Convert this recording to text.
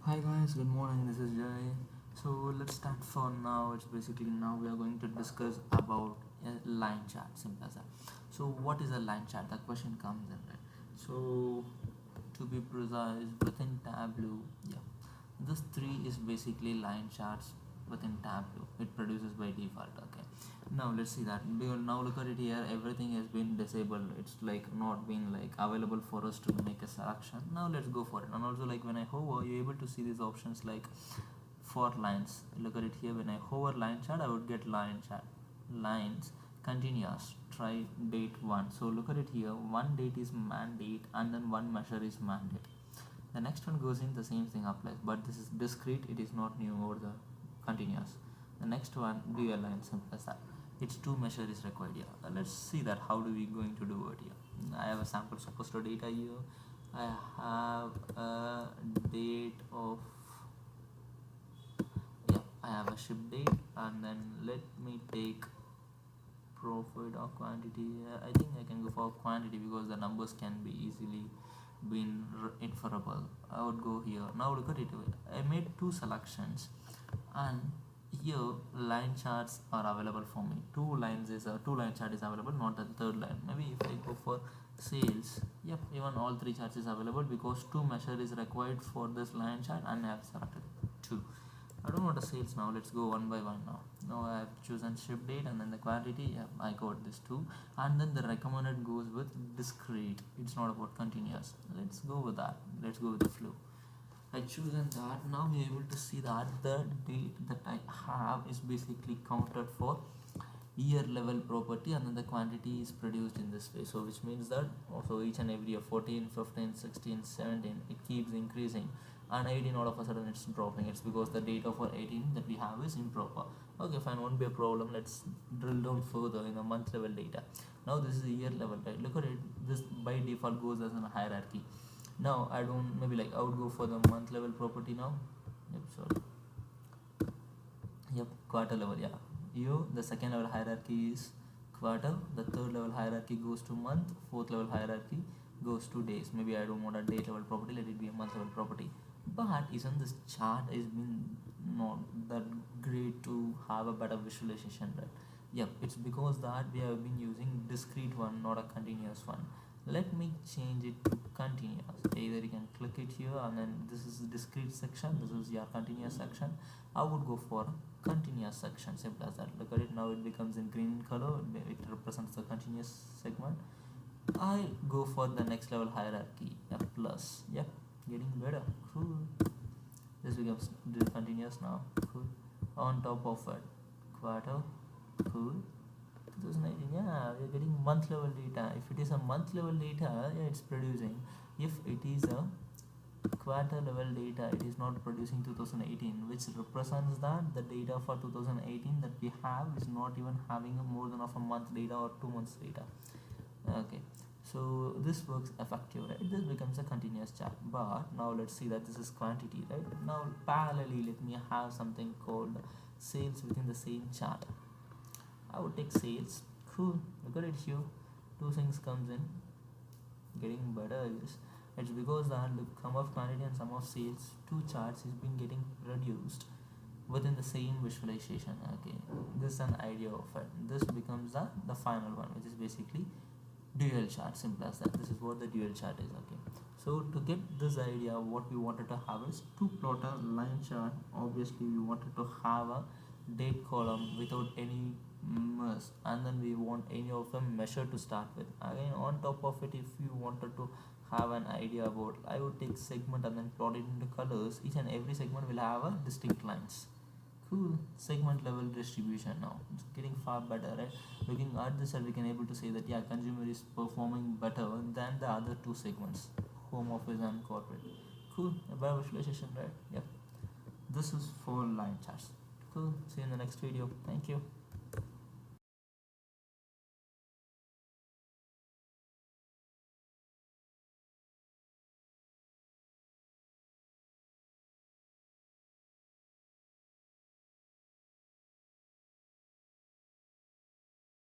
Hi guys, good morning. This is Jay. So let's start for now. It's basically now we are going to discuss about a line chart. Simple as that. So what is a line chart? The question comes in, right? So to be precise, within Tableau, yeah, this three is basically line charts within Tableau. It produces by default. Okay. Now let's see that. Now look at it here. Everything has been disabled. It's like not being like available for us to make a selection. Now let's go for it. And also like when I hover, you're able to see these options like for lines. Look at it here. When I hover line chart, I would get line chart, lines, continuous. Try date one. So look at it here. One date is mandate, and then one measure is mandate. The next one goes in, the same thing applies, but this is discrete. It is not new over the continuous. The next one, dual line, simple as that. It's two measure is required here. Let's see that how do we going to do it here. I have a sample superstore data here. I have a date of, yeah, I have a ship date, and then let me take profit or quantity. I think I can go for quantity because the numbers can be easily been inferable. I would go here. Now look at it. I made two selections, and here line charts are available for me. Two line chart is available, not the third line. Maybe if I go for sales, yep, even all three charts is available because two measure is required for this line chart, and I have selected two. I don't want a sales now. Let's go one by one now. Now I have chosen ship date and then the quantity. Yeah, I got this two, and then the recommended goes with discrete. It's not about continuous. Let's go with that. Let's go with the flow. I chosen that. Now you're able to see that the date that I have is basically counted for year level property, and then the quantity is produced in this way. So which means that also each and every year 14, 15, 16, 17, it keeps increasing, and 18 all of a sudden it's dropping. It's because the data for 18 that we have is improper. Okay, fine, won't be a problem. Let's drill down further in the month level data. Now this is a year level, right? Look at it. This by default goes as a hierarchy. Now I don't, maybe like I would go for the month level property now. Yep, sorry. Yep, quarter level, yeah. The second level hierarchy is quarter, the third level hierarchy goes to month, fourth level hierarchy goes to days. Maybe I don't want a date level property, let it be a month level property. But isn't this chart is been not that great to have a better visualization, right? Yep, it's because that we have been using discrete one, not a continuous one. Let me change it to continuous. Either you can click it here, and then this is the discrete section, this is your continuous section. I would go for continuous section, simple as that. Look at it, now it becomes in green color. It represents the continuous segment. I go for the next level hierarchy, a plus. Yep, getting better. Cool. This becomes continuous now. Cool. On top of it, quarter. Cool. 2019, yeah, we're getting month level data. If it is a month level data, yeah, it's producing. If it is a quarter level data, it is not producing 2018, which represents that the data for 2018 that we have is not even having more than of a month data or 2 months data. Okay, so this works effective, right? This becomes a continuous chart. But now let's see that this is quantity, right? Now parallelly, let me have something called sales within the same chart. I would take sales. Cool, look at it here. Two things comes in, getting better, I guess. It's because that the sum of quantity and sum of sales, two charts is being getting reduced within the same visualization. Okay, this is an idea of it. This becomes the final one, which is basically dual chart, simple as that. This is what the dual chart is. Okay, so to get this idea, what we wanted to have is to plot a line chart. Obviously we wanted to have a date column without any mess, and then we want any of them measure to start with. Again, on top of it, if you wanted to have an idea about, I would take segment and then plot it into colors. Each and every segment will have a distinct lines. Cool. Segment level distribution. Now it's getting far better, right? Looking at this, we can able to say that yeah, consumer is performing better than the other two segments, home office and corporate. Cool, a better visualization, right? Yep, this is for line charts. Cool, see you in the next video. Thank you.